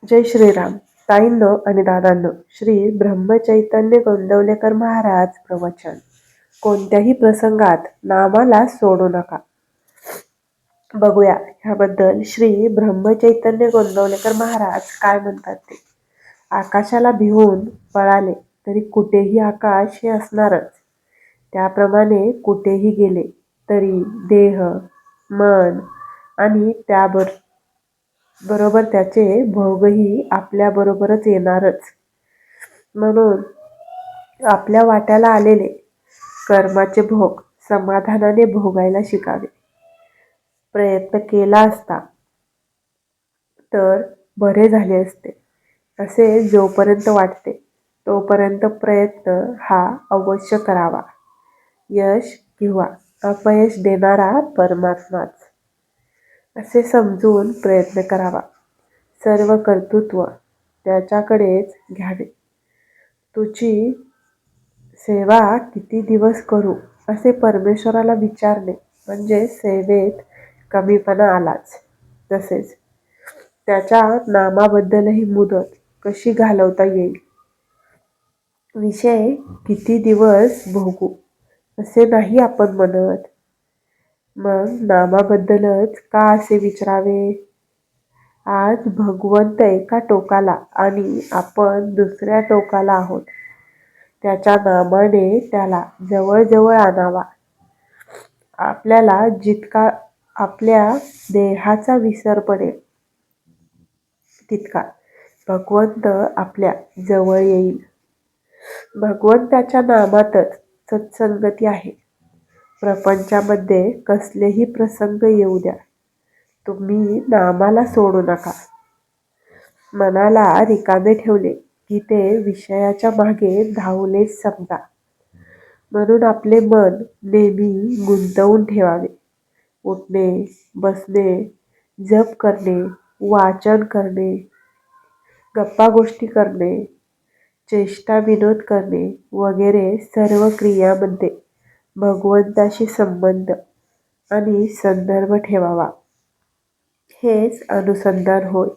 जय श्रीराम. ताईंनो आणि दादांनो, श्री ब्रह्मचैतन्य गोंदवलेकर महाराज प्रवचन. कोणत्याही प्रसंगात नामाला सोडू नका. बघूया ह्याबद्दल श्री ब्रह्मचैतन्य गोंदवलेकर महाराज काय म्हणतात ते. आकाशाला भिवून पळाले तरी कुठेही आकाश हे असणारच. त्याप्रमाणे कुठेही गेले तरी देह, मन आणि बरोबर त्याचे भोगही आपल्या बरोबरच येणारच. म्हणून आपल्या वाट्याला आलेले कर्माचे भोग समाधानाने भोगायला शिकावे. प्रयत्न केला असता तर बरे झाले असते असे जोपर्यंत वाटते तोपर्यंत प्रयत्न हा अवश्य करावा. यश किंवा अपयश देणारा परमात्माच असे समजून प्रयत्न करावा. सर्व कर्तृत्व त्याच्याकडेच घ्यावे. तुझी सेवा किती दिवस करू असे परमेश्वराला विचारणे म्हणजे सेवेत कमीपणा आलाच. तसेच त्याच्या नामाबद्दलही मुदत कशी घालवता येईल, विषय किती दिवस भोगू असे नाही आपण म्हणत. मग नामाबद्दलच का असे विचारावे. आज भगवंत एका टोकाला आणि आपण दुसऱ्या टोकाला आहोत. त्याच्या नामाने त्याला जवळ आणावा. आपल्याला जितका आपल्या देहाचा विसर पडेल तितका भगवंत आपल्या जवळ येईल. भगवंताच्या नामातच सत्संगती आहे. प्रपंचामध्ये कसलेही प्रसंग येऊ द्या, तुम्ही नामाला सोडू नका. मनाला रिकामे ठेवले की ते विषयाच्या मागे धावलेच समजा. म्हणून आपले मन नेहमी गुंतवून ठेवावे. उठणे, बसणे, जप करणे, वाचन करणे, गप्पा गोष्टी करणे, चेष्टा विनोद करणे वगैरे सर्व क्रियामध्ये भगवंताशी संबंध आणि संदर्भ ठेवावा. हेच अनुसंधान होय.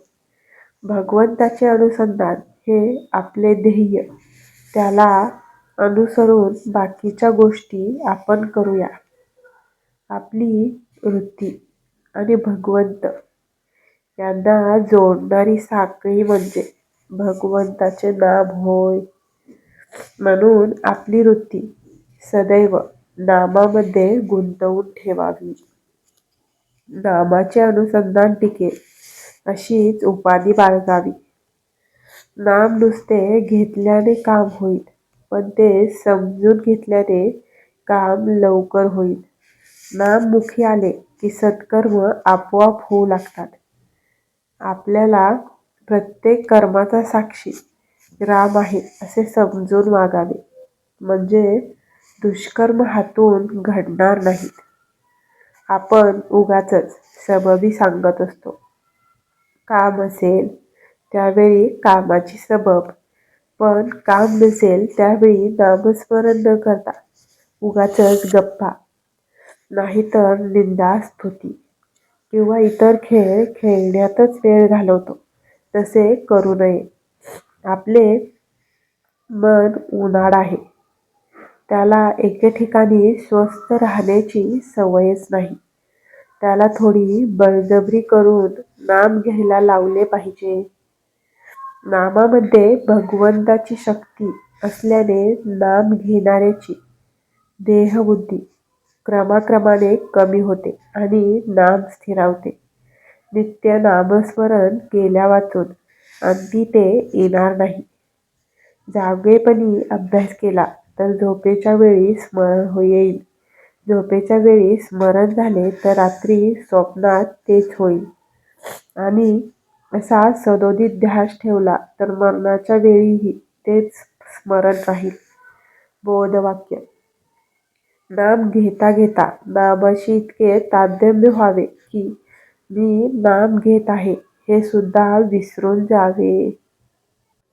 भगवंताचे अनुसंधान हे आपले ध्येय. त्याला अनुसरून बाकीच्या गोष्टी आपण करूया. आपली वृत्ती आणि भगवंत यांना जोडणारी साखळी म्हणजे भगवंताचे नाम होय. म्हणून आपली वृत्ती सदैव नामामध्ये गुंतवून ठेवावी. नामाचे अनुसंधान टिकेल अशीच उपाधी बाळगावी. नाम नुसते घेतल्याने काम होईल, पण ते समजून घेतल्याने काम लवकर होईल. नाम मुखी आले की सत्कर्म आपोआप होऊ लागतात. आपल्याला प्रत्येक कर्माचा साक्षी राम आहे असे समजून वागावे, म्हणजे दुष्कर्म हातून घडणार नाहीत. आपण उगाचच सबबी सांगत असतो. काम असेल त्यावेळी कामाची सबब, पण काम नसेल त्यावेळी नामस्मरण न करता उगाचच गप्पा, नाहीतर निंदा स्तुती किंवा इतर खेळ खेळण्यातच वेळ घालवतो तसे करू नये. आपले मन उनाड आहे. त्याला एके ठिकाणी स्वस्थ राहण्याची सवयच नाही. त्याला थोडी बळजबरी करून नाम घ्यायला लावले पाहिजे. नामामध्ये भगवंताची शक्ती असल्याने नाम घेणाऱ्याची देहबुद्धी क्रमाक्रमाने कमी होते आणि नाम स्थिरावते. नित्य नामस्मरण केल्यावाचून अंती ते येणार नाही. जागेपणी अभ्यास केला तर झोपेच्या वेळी स्मरण येईल. झोपेच्या वेळी स्मरण झाले तर रात्री स्वप्नात तेच होईल. आणि असा सदोदित ध्यास ठेवला तर मरणाच्या वेळीही तेच स्मरण राहील. बोधवाक्य. नाम घेता घेता नामाशी इतके तादात्म्य व्हावे की मी नाम घेत आहे हे सुद्धा विसरून जावे.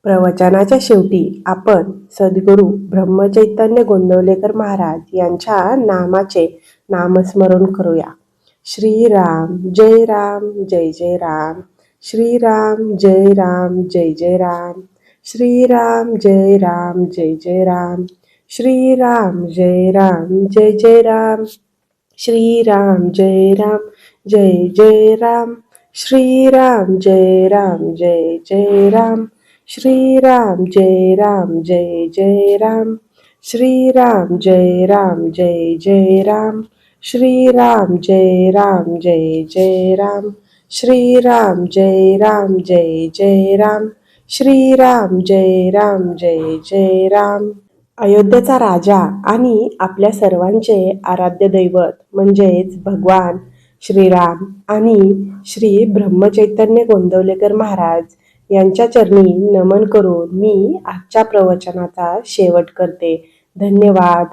प्रवचनाच्या शेवटी आपण सद्गुरू ब्रह्मचैतन्य गोंदवलेकर महाराज यांच्या नामाचे नामस्मरण करूया. श्रीराम, जय राम, जय जय राम. श्रीराम जय राम जय जय राम. श्रीराम जय राम जय जय राम. श्रीराम जय राम जय जय राम. श्रीराम जय राम जय जय राम. श्रीराम जय राम जय जय राम. श्रीराम जय राम जय जय राम. श्रीराम जय राम जय जय राम. श्रीराम जय राम जय जय राम. श्रीराम जय राम जय जय राम. श्रीराम जय राम जय जय राम. अयोध्येचा राजा आणि आपल्या सर्वांचे आराध्य दैवत म्हणजेच भगवान श्रीराम आणि श्री ब्रह्मचैतन्य गोंदवलेकर महाराज यांच्या चरणी नमन करून मी आजच्या प्रवचनाचा शेवट करते. धन्यवाद.